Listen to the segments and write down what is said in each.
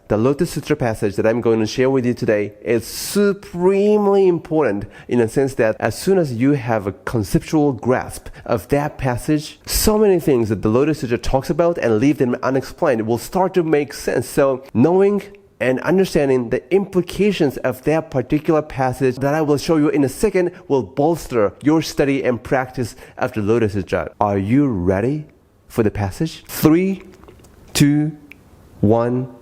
the Lotus Sutra passage that I'm going to share with you today is supremely important in the sense that as soon as you have a conceptual grasp of that passage, so many things that the Lotus Sutra talks about and leave them unexplained will start to make sense. So knowing and understanding the implications of that particular passage that I will show you in a second will bolster your study and practice of the Lotus Sutra. Are you ready for the passage? 3, 2, 1,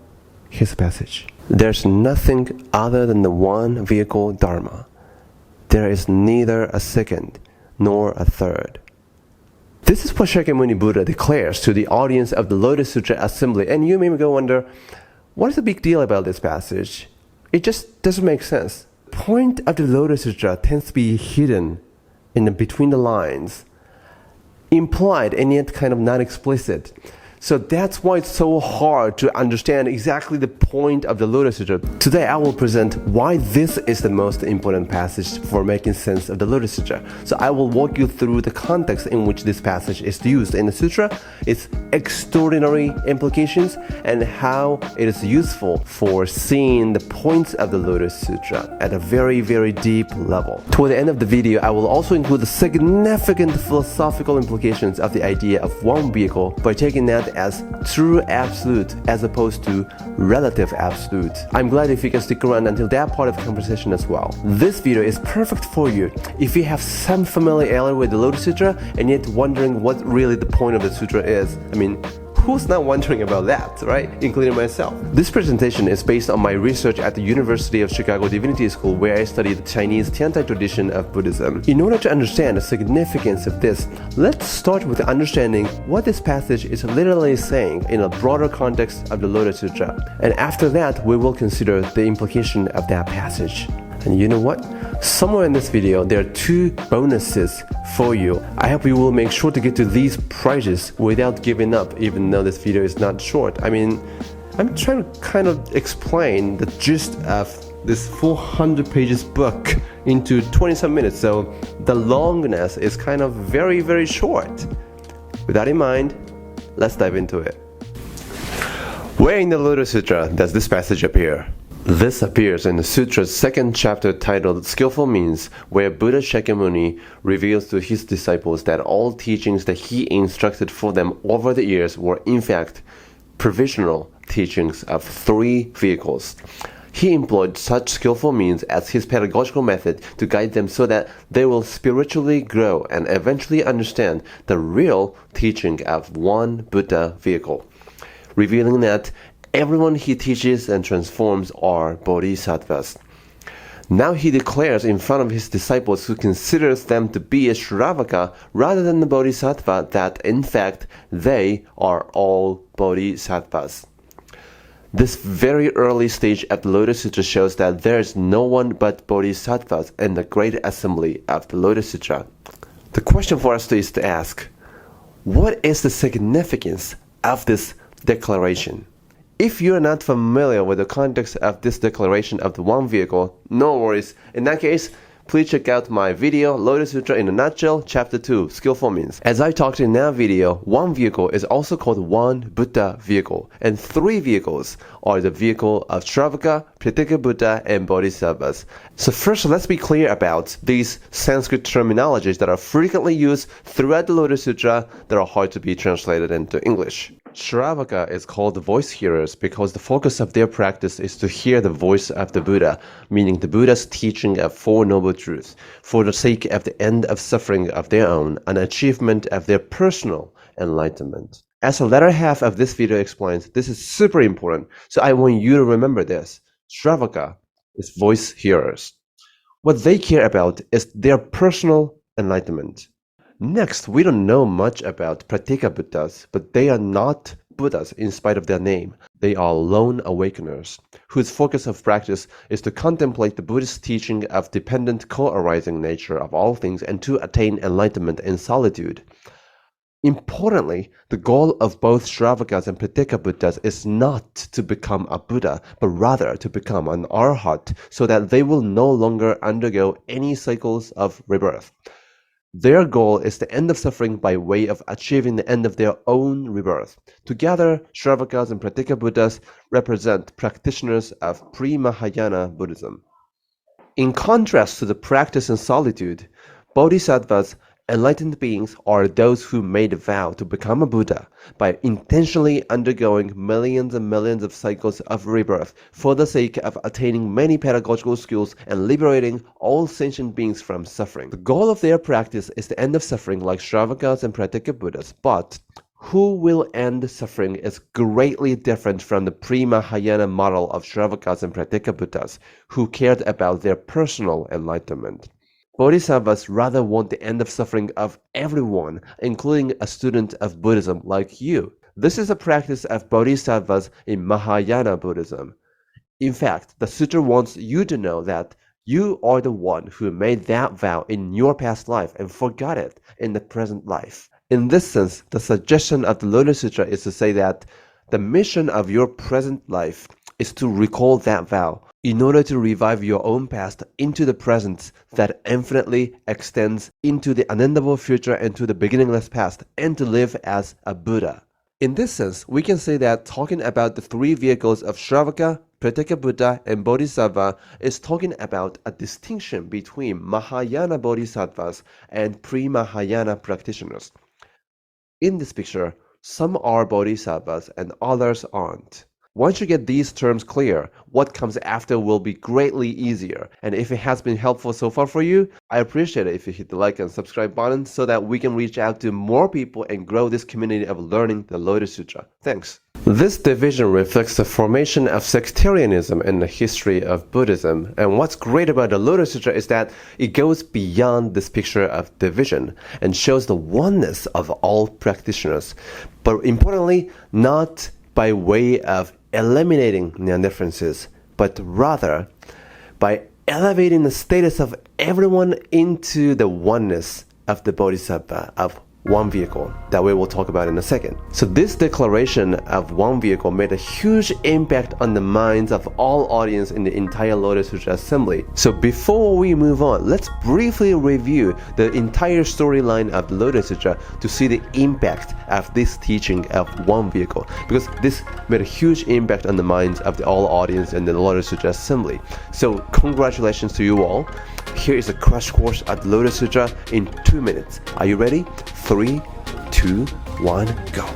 here's the passage. There's nothing other than the one vehicle Dharma. There is neither a second nor a third. This is what Shakyamuni Buddha declares to the audience of the Lotus Sutra assembly. And you may go wonder, what is the big deal about this passage? It just doesn't make sense. The point of the Lotus Sutra tends to be hidden between the lines, implied and yet kind of not explicit. So that's why it's so hard to understand exactly the point of the Lotus Sutra. Today I will present why this is the most important passage for making sense of the Lotus Sutra. So I will walk you through the context in which this passage is used in the sutra, its extraordinary implications, and how it is useful for seeing the points of the Lotus Sutra at a very, very deep level. Toward the end of the video, I will also include the significant philosophical implications of the idea of one vehicle by taking that as true absolute as opposed to relative absolute. I'm glad if you can stick around until that part of the conversation as well. This video is perfect for you if you have some familiarity with the Lotus Sutra and yet wondering what really the point of the sutra is. I mean, who's not wondering about that, right? Including myself. This presentation is based on my research at the University of Chicago Divinity School, where I studied the Chinese Tiantai tradition of Buddhism. In order to understand the significance of this, let's start with understanding what this passage is literally saying in a broader context of the Lotus Sutra. And after that, we will consider the implication of that passage. And you know what? Somewhere in this video, there are 2 bonuses for you. I hope you will make sure to get to these prizes without giving up, even though this video is not short. I mean, I'm trying to kind of explain the gist of this 400 pages book into 20-some minutes, so the longness is kind of very, very short. With that in mind, let's dive into it. Where in the Lotus Sutra does this passage appear? This appears in the sutra's 2nd chapter titled Skillful Means, where Buddha Shakyamuni reveals to his disciples that all teachings that he instructed for them over the years were in fact provisional teachings of 3 vehicles. He employed such skillful means as his pedagogical method to guide them so that they will spiritually grow and eventually understand the real teaching of one Buddha vehicle, revealing that everyone he teaches and transforms are bodhisattvas. Now he declares in front of his disciples, who considers them to be a Shravaka rather than the bodhisattva, that in fact they are all bodhisattvas. This very early stage of the Lotus Sutra shows that there is no one but bodhisattvas in the great assembly of the Lotus Sutra. The question for us is to ask, what is the significance of this declaration? If you're not familiar with the context of this declaration of the one vehicle, no worries. In that case, please check out my video, Lotus Sutra in a Nutshell, Chapter 2, Skillful Means. As I talked in that video, one vehicle is also called one Buddha vehicle, and 3 vehicles are the vehicle of Shravaka, Pratyeka Buddha, and Bodhisattvas. So first, let's be clear about these Sanskrit terminologies that are frequently used throughout the Lotus Sutra that are hard to be translated into English. Shravaka is called the voice hearers because the focus of their practice is to hear the voice of the Buddha, meaning the Buddha's teaching of 4 noble truths, for the sake of the end of suffering of their own, an achievement of their personal enlightenment. As the latter half of this video explains, this is super important, so I want you to remember this. Shravaka is voice hearers. What they care about is their personal enlightenment. Next, we don't know much about Pratyeka Buddhas, but they are not Buddhas in spite of their name. They are lone awakeners, whose focus of practice is to contemplate the Buddhist teaching of dependent co-arising nature of all things and to attain enlightenment in solitude. Importantly, the goal of both Shravakas and Pratyeka Buddhas is not to become a Buddha, but rather to become an Arhat, so that they will no longer undergo any cycles of rebirth. Their goal is the end of suffering by way of achieving the end of their own rebirth. Together, Shravakas and Pratyeka Buddhas represent practitioners of pre-Mahayana Buddhism. In contrast to the practice in solitude, Bodhisattvas, enlightened beings, are those who made a vow to become a Buddha by intentionally undergoing millions and millions of cycles of rebirth for the sake of attaining many pedagogical skills and liberating all sentient beings from suffering. The goal of their practice is the end of suffering like Shravakas and Pratyeka Buddhas, but who will end suffering is greatly different from the pre-Mahayana model of Shravakas and Pratyeka Buddhas, who cared about their personal enlightenment. Bodhisattvas rather want the end of suffering of everyone, including a student of Buddhism like you. This is a practice of Bodhisattvas in Mahayana Buddhism. In fact, the sutra wants you to know that you are the one who made that vow in your past life and forgot it in the present life. In this sense, the suggestion of the Lotus Sutra is to say that the mission of your present life is to recall that vow in order to revive your own past into the present that infinitely extends into the unendable future and to the beginningless past, and to live as a Buddha. In this sense, we can say that talking about the three vehicles of Shravaka, Pratyeka Buddha, and Bodhisattva is talking about a distinction between Mahayana Bodhisattvas and pre-Mahayana practitioners. In this picture, some are Bodhisattvas and others aren't. Once you get these terms clear, what comes after will be greatly easier. And if it has been helpful so far for you, I appreciate it if you hit the like and subscribe button so that we can reach out to more people and grow this community of learning the Lotus Sutra. Thanks. This division reflects the formation of sectarianism in the history of Buddhism. And what's great about the Lotus Sutra is that it goes beyond this picture of division and shows the oneness of all practitioners. But importantly, not by way of eliminating their differences, but rather by elevating the status of everyone into the oneness of the Bodhisattva, of one vehicle that we will talk about in a second. So this declaration of one vehicle made a huge impact on the minds of all audience in the entire Lotus Sutra assembly. So before we move on, let's briefly review the entire storyline of the Lotus Sutra to see the impact of this teaching of one vehicle, because this made a huge impact on the minds of the all audience in the Lotus Sutra assembly. So congratulations to you all. Here is a crash course of the Lotus Sutra in 2 minutes. Are you ready? 3, 2, 1, go.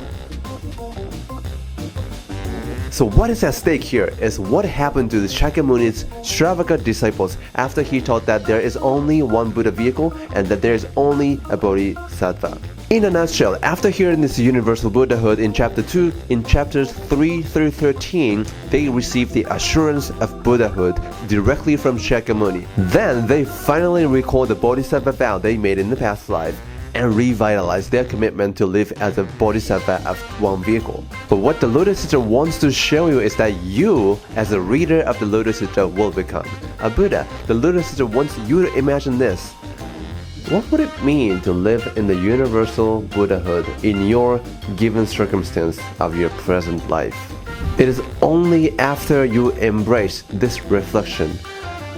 So what is at stake here is what happened to the Shakyamuni's Shravaka disciples after he taught that there is only one Buddha vehicle and that there is only a Bodhisattva. In a nutshell, after hearing this universal Buddhahood in chapter 2, in chapters 3 through 13, they received the assurance of Buddhahood directly from Shakyamuni. Then they finally recalled the Bodhisattva vow they made in the past life and revitalize their commitment to live as a Bodhisattva of one vehicle. But what the Lotus Sutra wants to show you is that you, as a reader of the Lotus Sutra, will become a Buddha. The Lotus Sutra wants you to imagine this. What would it mean to live in the universal Buddhahood in your given circumstance of your present life? It is only after you embrace this reflection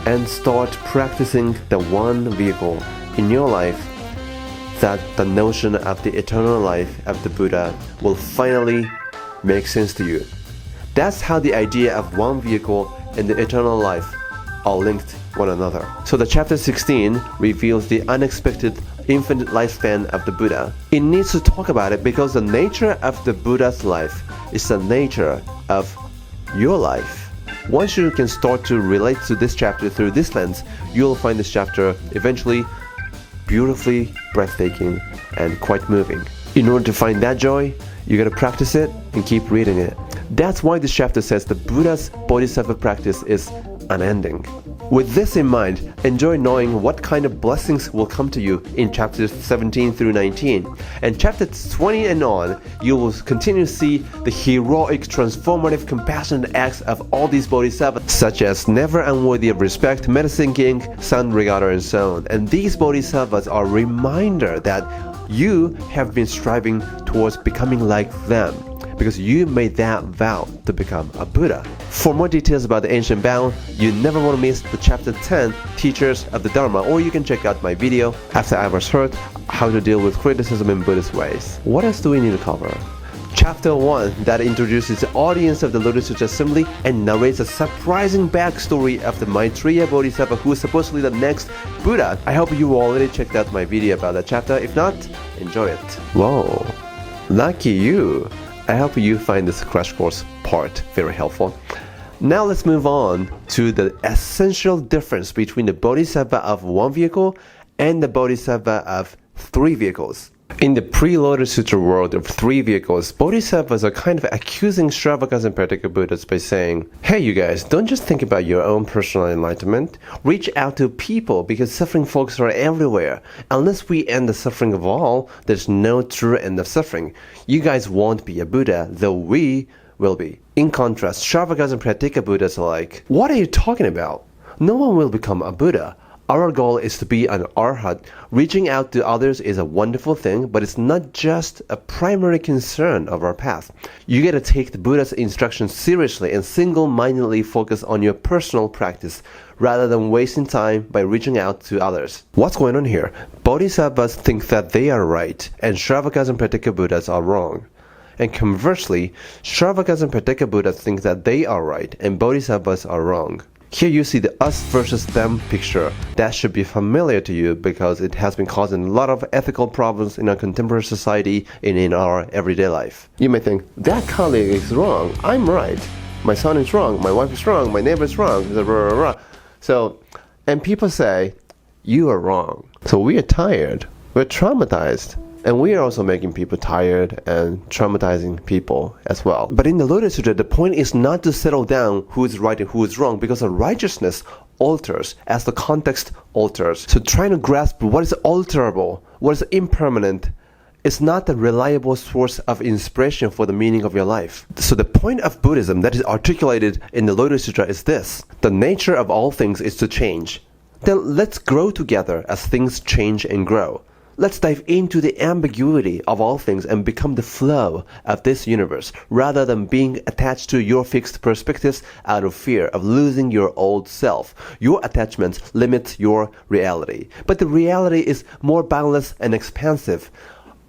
and start practicing the one vehicle in your life that the notion of the eternal life of the Buddha will finally make sense to you. That's how the idea of one vehicle and the eternal life are linked one another. So the chapter 16 reveals the unexpected infinite lifespan of the Buddha. It needs to talk about it because the nature of the Buddha's life is the nature of your life. Once you can start to relate to this chapter through this lens, you'll find this chapter eventually beautifully breathtaking and quite moving. In order to find that joy, you gotta practice it and keep reading it. That's why this chapter says the Buddha's Bodhisattva practice is unending. With this in mind, enjoy knowing what kind of blessings will come to you in chapters 17 through 19. And chapter 20 and on, you will continue to see the heroic, transformative, compassionate acts of all these bodhisattvas, such as never unworthy of respect, medicine king, sun regatter, and so on. And these bodhisattvas are a reminder that you have been striving towards becoming like them. because you made that vow to become a Buddha. For more details about the ancient vow, you never want to miss the chapter 10, Teachers of the Dharma, or you can check out my video after I was heard how to deal with criticism in Buddhist ways. What else do we need to cover? Chapter 1 that introduces the audience of the Lotus Sutra assembly and narrates a surprising backstory of the Maitreya Bodhisattva who is supposedly the next Buddha. I hope you already checked out my video about that chapter. If not, enjoy it. Whoa, lucky you. I hope you find this crash course part very helpful. Now let's move on to the essential difference between the Bodhisattva of one vehicle and the Bodhisattva of three vehicles. In the pre-Lotus Sutra world of three vehicles, Bodhisattvas are kind of accusing Shravakas and Pratyeka Buddhas by saying, hey you guys, don't just think about your own personal enlightenment. Reach out to people because suffering folks are everywhere. Unless we end the suffering of all, there's no true end of suffering. You guys won't be a Buddha, though we will be. In contrast, Shravakas and Pratyeka Buddhas are like, what are you talking about? No one will become a Buddha. Our goal is to be an arhat. Reaching out to others is a wonderful thing, but it's not just a primary concern of our path. You gotta take the Buddha's instructions seriously and single-mindedly focus on your personal practice rather than wasting time by reaching out to others. What's going on here? Bodhisattvas think that they are right, and Shravakas and Pratyeka Buddhas are wrong. And conversely, Shravakas and Pratyeka Buddhas think that they are right, and Bodhisattvas are wrong. Here you see the us versus them picture. That should be familiar to you because it has been causing a lot of ethical problems in our contemporary society and in our everyday life. You may think, that colleague is wrong, I'm right. My son is wrong, my wife is wrong, my neighbor is wrong, blah, blah, blah. So, and people say, you are wrong. So we are tired, we're traumatized. And we are also making people tired and traumatizing people as well. But in the Lotus Sutra, the point is not to settle down who is right and who is wrong, because the righteousness alters as the context alters. So trying to grasp what is alterable, what is impermanent, is not a reliable source of inspiration for the meaning of your life. So the point of Buddhism that is articulated in the Lotus Sutra is this: the nature of all things is to change. Then let's grow together as things change and grow. Let's dive into the ambiguity of all things and become the flow of this universe, rather than being attached to your fixed perspectives out of fear of losing your old self. Your attachments limit your reality, but the reality is more boundless and expansive.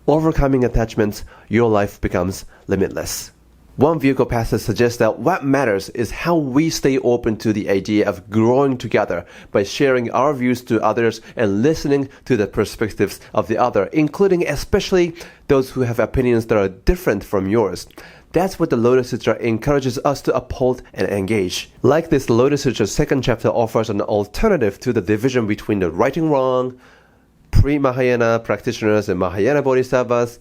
Overcoming attachments, your life becomes limitless. One vehicle passage suggests that what matters is how we stay open to the idea of growing together by sharing our views to others and listening to the perspectives of the other, including especially those who have opinions that are different from yours. That's what the Lotus Sutra encourages us to uphold and engage. Like this, the Lotus Sutra's second chapter offers an alternative to the division between the right and wrong, pre-Mahayana practitioners and Mahayana Bodhisattvas.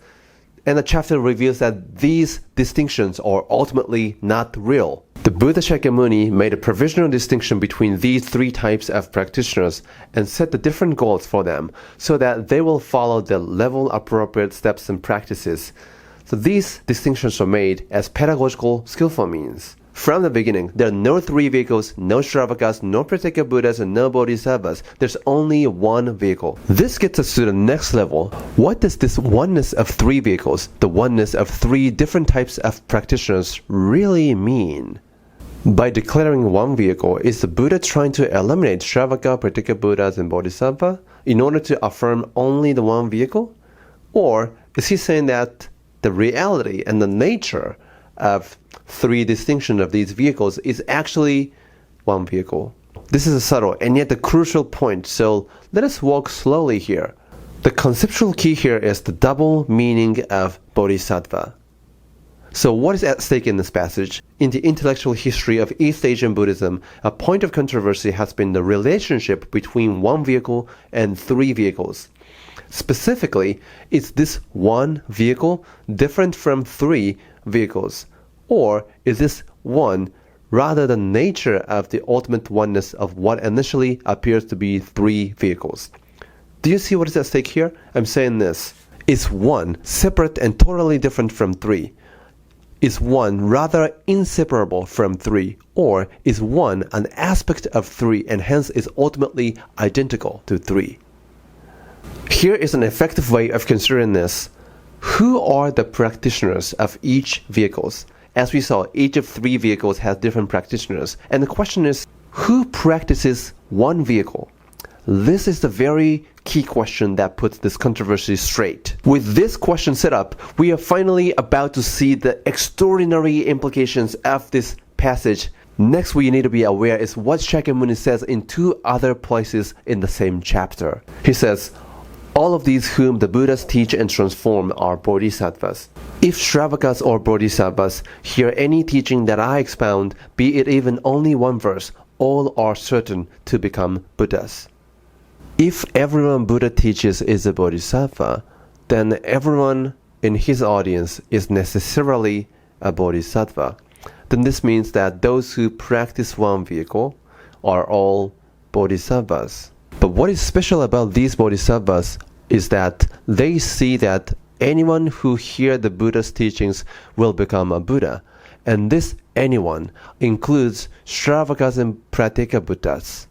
And the chapter reveals that these distinctions are ultimately not real. The Buddha Shakyamuni made a provisional distinction between these three types of practitioners and set the different goals for them so that they will follow the level appropriate steps and practices. So these distinctions are made as pedagogical, skillful means. From the beginning, there are no three vehicles, no Shravakas, no Pratyeka Buddhas, and no Bodhisattvas. There's only one vehicle. This gets us to the next level. What does this oneness of three vehicles, the oneness of three different types of practitioners, really mean? By declaring one vehicle, is the Buddha trying to eliminate Shravaka, Pratyeka Buddhas, and Bodhisattva in order to affirm only the one vehicle? Or is he saying that the reality and the nature of three distinctions of these vehicles is actually one vehicle? This is a subtle and yet the crucial point, so let us walk slowly here. The conceptual key here is the double meaning of Bodhisattva. So what is at stake in this passage? In the intellectual history of East Asian Buddhism, a point of controversy has been the relationship between one vehicle and three vehicles. Specifically, is this one vehicle different from three vehicles? Or is this one rather the nature of the ultimate oneness of what initially appears to be three vehicles? Do you see what is at stake here? I'm saying this. Is one separate and totally different from three? Is one rather inseparable from three? Or is one an aspect of three and hence is ultimately identical to three? Here is an effective way of considering this. who are the practitioners of each vehicles? As we saw, each of 3 vehicles has different practitioners. And the question is, who practices one vehicle? This is the very key question that puts this controversy straight. With this question set up, we are finally about to see the extraordinary implications of this passage. Next, we need to be aware is what Shakyamuni says in 2 other places in the same chapter. He says, all of these whom the Buddhas teach and transform are bodhisattvas. If Shravakas or bodhisattvas hear any teaching that I expound, be it even only one verse, all are certain to become Buddhas. If everyone Buddha teaches is a bodhisattva, then everyone in his audience is necessarily a bodhisattva. Then this means that those who practice one vehicle are all bodhisattvas. But what is special about these bodhisattvas is that they see that anyone who hears the Buddha's teachings will become a Buddha. And this anyone includes Shravakas and Pratyeka-Buddhas.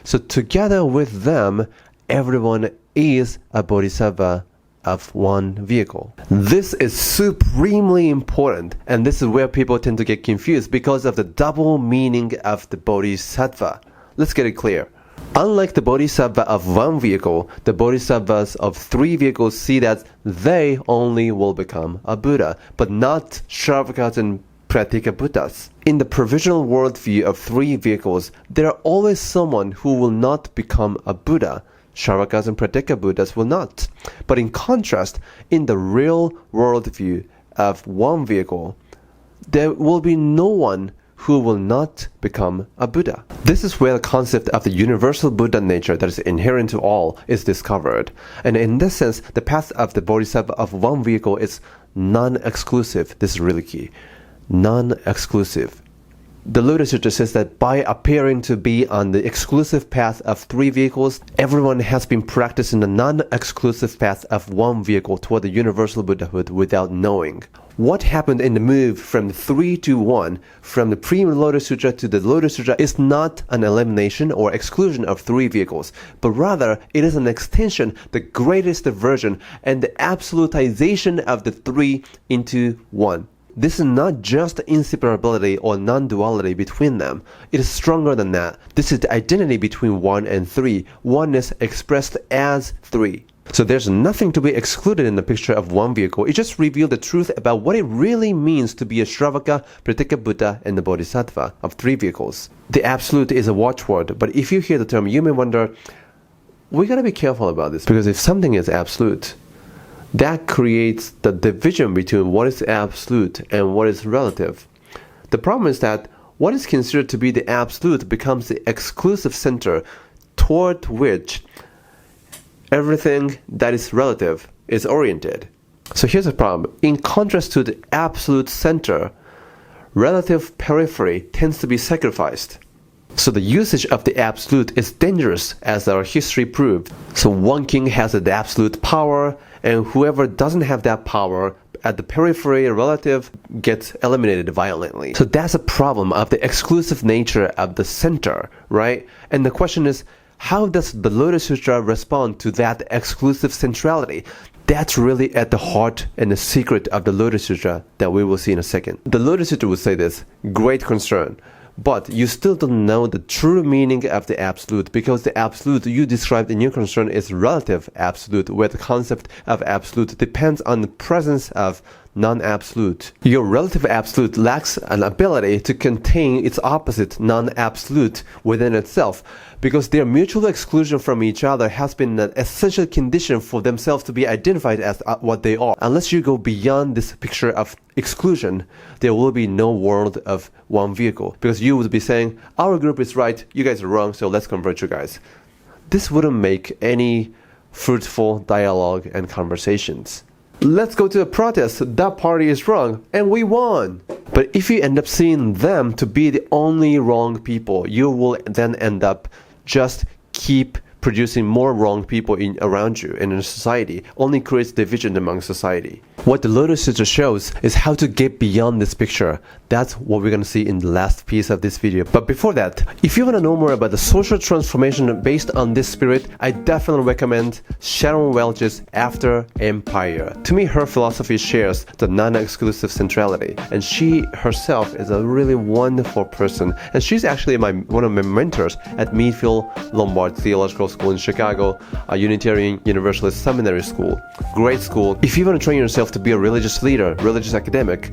So together with them, everyone is a bodhisattva of one vehicle. This is supremely important, and this is where people tend to get confused because of the double meaning of the bodhisattva. Let's get it clear. Unlike the bodhisattva of one vehicle, the bodhisattvas of 3 vehicles see that they only will become a Buddha, but not Shravakas and Pratyeka-Buddhas. In the provisional worldview of 3 vehicles, there are always someone who will not become a Buddha. Shravakas and Pratyeka-Buddhas will not. But in contrast, in the real worldview of one vehicle, there will be no one who will not become a Buddha. This is where the concept of the universal Buddha nature that is inherent to all is discovered. And in this sense, the path of the bodhisattva of one vehicle is non-exclusive. This is really key. Non-exclusive. The Lotus Sutra says that by appearing to be on the exclusive path of 3 vehicles, everyone has been practicing the non-exclusive path of one vehicle toward the universal Buddhahood without knowing. What happened in the move from 3 to 1, from the pre-Lotus Sutra to the Lotus Sutra, is not an elimination or exclusion of 3 vehicles, but rather it is an extension, the greatest version, and the absolutization of the 3 into 1. This is not just inseparability or non-duality between them. It is stronger than that. This is the identity between 1 and 3. Oneness expressed as 3. So there's nothing to be excluded in the picture of one vehicle. It just revealed the truth about what it really means to be a Shravaka, Pratyeka-Buddha, and the Bodhisattva of 3 vehicles. The absolute is a watchword, but if you hear the term, you may wonder, we gotta be careful about this, because if something is absolute, that creates the division between what is absolute and what is relative. The problem is that what is considered to be the absolute becomes the exclusive center toward which everything that is relative is oriented. So here's the problem. In contrast to the absolute center, relative periphery tends to be sacrificed. So the usage of the absolute is dangerous, as our history proved. So one king has the absolute power, and whoever doesn't have that power at the periphery relative gets eliminated violently. So that's a problem of the exclusive nature of the center, right? And the question is, how does the Lotus Sutra respond to that exclusive centrality? That's really at the heart and the secret of the Lotus Sutra that we will see in a second. The Lotus Sutra would say this: great concern. But you still don't know the true meaning of the absolute, because the absolute you described in your concern is relative absolute, where the concept of absolute depends on the presence of non-absolute. Your relative absolute lacks an ability to contain its opposite non-absolute within itself, because their mutual exclusion from each other has been an essential condition for themselves to be identified as what they are. Unless you go beyond this picture of exclusion, there will be no world of one vehicle, because you would be saying, our group is right, you guys are wrong, so let's convert you guys. This wouldn't make any fruitful dialogue and conversations. Let's go to a protest, that party is wrong, and we won. But if you end up seeing them to be the only wrong people, you will then end up just keep producing more wrong people around you and in society. Only creates division among society. What the Lotus Sutra shows is how to get beyond this picture. That's what we're going to see in the last piece of this video. But before that, if you want to know more about the social transformation based on this spirit, I definitely recommend Sharon Welch's After Empire. To me, her philosophy shares the non-exclusive centrality, and she herself is a really wonderful person, and she's actually one of my mentors at Meadville Lombard Theological School in Chicago, a Unitarian Universalist Seminary School. Great school. If you want to train yourself to be a religious leader, religious academic,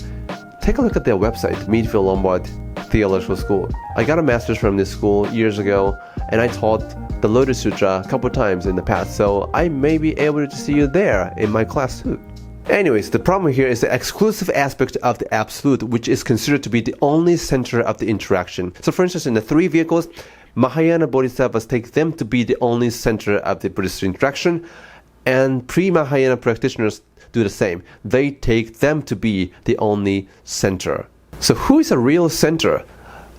take a look at their website, Meadville Lombard Theological School. I got a master's from this school years ago, and I taught the Lotus Sutra a couple times in the past, so I may be able to see you there in my class too. Anyways, the problem here is the exclusive aspect of the Absolute, which is considered to be the only center of the interaction. So for instance, in the three vehicles, Mahayana Bodhisattvas take them to be the only center of the Buddhist interaction, and pre-Mahayana practitioners do the same. They take them to be the only center. So who is a real center?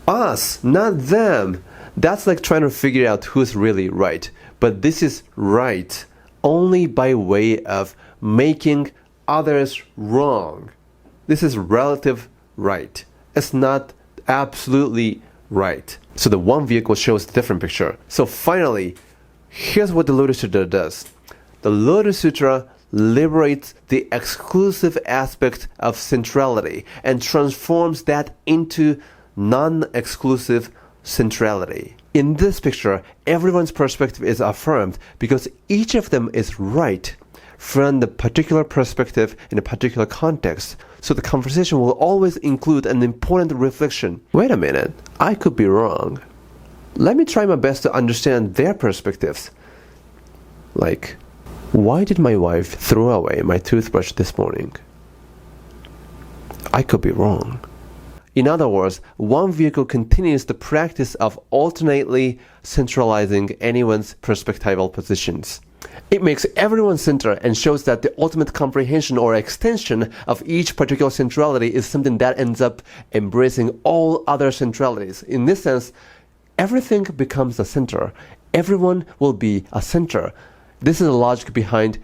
Us, not them. That's like trying to figure out who's really right. But this is right only by way of making others wrong. This is relative right. It's not absolutely right. So the one vehicle shows a different picture. So finally, here's what the Lotus Sutra does. The Lotus Sutra liberates the exclusive aspect of centrality and transforms that into non-exclusive centrality. In this picture, everyone's perspective is affirmed because each of them is right from the particular perspective in a particular context. So the conversation will always include an important reflection. Wait a minute, I could be wrong. Let me try my best to understand their perspectives. Like, why did my wife throw away my toothbrush this morning? I could be wrong. In other words, one vehicle continues the practice of alternately centralizing anyone's perspectival positions. It makes everyone center and shows that the ultimate comprehension or extension of each particular centrality is something that ends up embracing all other centralities. In this sense, everything becomes a center. Everyone will be a center. This is the logic behind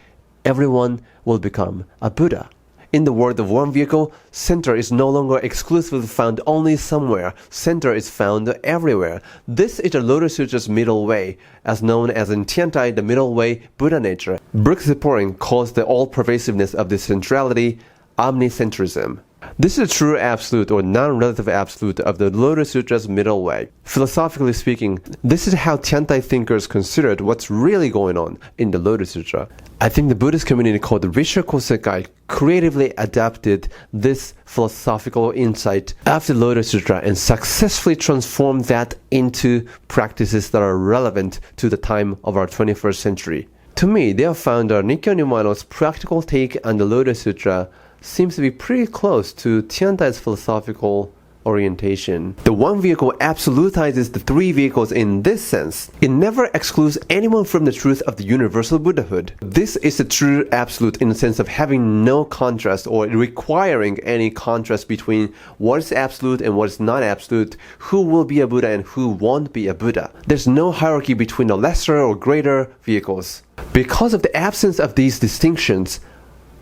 everyone will become a Buddha. In the word of one vehicle, center is no longer exclusively found only somewhere. Center is found everywhere. This is the Lotus Sutra's middle way, as known as in Tiantai, the middle way, Buddha nature. Brooks Ziporin calls the all-pervasiveness of this centrality omnicentrism. This is a true absolute or non-relative absolute of the Lotus Sutra's middle way. Philosophically speaking, this is how Tiantai thinkers considered what's really going on in the Lotus Sutra. I think the Buddhist community called the Visha kosei-kai creatively adapted this philosophical insight of the Lotus Sutra and successfully transformed that into practices that are relevant to the time of our 21st century. To me, their founder Nikkyo Nimano's practical take on the Lotus Sutra seems to be pretty close to Tiantai's philosophical orientation. The one vehicle absolutizes the three vehicles in this sense. It never excludes anyone from the truth of the universal Buddhahood. This is the true absolute in the sense of having no contrast or requiring any contrast between what is absolute and what is not absolute, who will be a Buddha and who won't be a Buddha. There's no hierarchy between the lesser or greater vehicles. Because of the absence of these distinctions,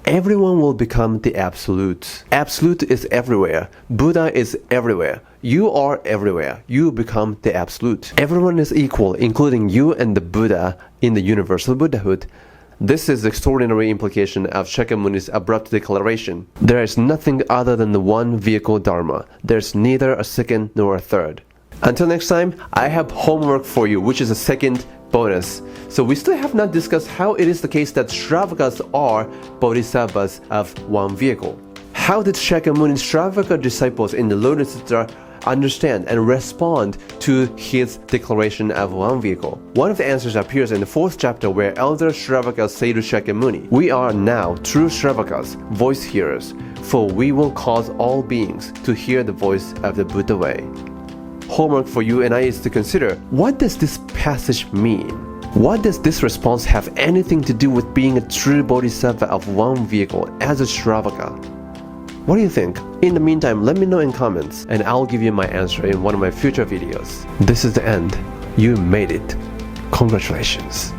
everyone will become the Absolute. Absolute is everywhere. Buddha is everywhere. You are everywhere. You become the Absolute. Everyone is equal, including you and the Buddha in the universal Buddhahood. This is the extraordinary implication of Shakyamuni's abrupt declaration. There is nothing other than the one vehicle Dharma. There's neither a second nor a third. Until next time, I have homework for you, which is a second bonus. So we still have not discussed how it is the case that Shravakas are Bodhisattvas of one vehicle. How did Shakyamuni's Shravaka disciples in the Lotus Sutra understand and respond to his declaration of one vehicle? One of the answers appears in the 4th chapter where elder Shravakas say to Shakyamuni, "We are now true Shravakas, voice hearers, for we will cause all beings to hear the voice of the Buddha way." Homework for you and I is to consider, what does this passage mean? What does this response have anything to do with being a true Bodhisattva of one vehicle as a Shravaka? What do you think? In the meantime, let me know in comments and I'll give you my answer in one of my future videos. This is the end. You made it. Congratulations.